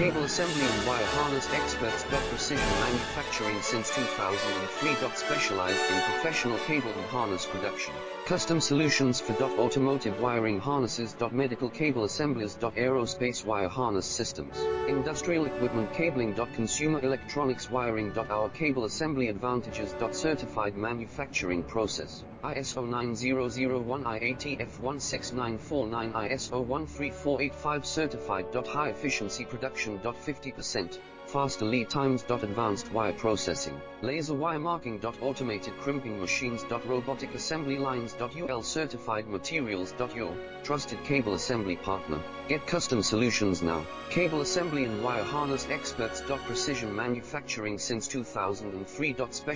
Cable assembly and wire harness experts. Precision manufacturing since 2003. Specialized in professional cable and harness production. Custom solutions for automotive wiring harnesses. Medical cable assemblies. Aerospace wire harness systems. Industrial equipment cabling. Consumer electronics wiring. Our cable assembly advantages. Certified manufacturing process. ISO 9001 IATF 16949 ISO 13485 certified. High efficiency production. 50% faster lead times. Advanced wire processing, laser wire marking. Automated crimping machines. Robotic assembly lines. UL certified materials. Your trusted cable assembly partner. Get custom solutions now. Cable assembly and wire harness experts. Precision manufacturing since 2003. Special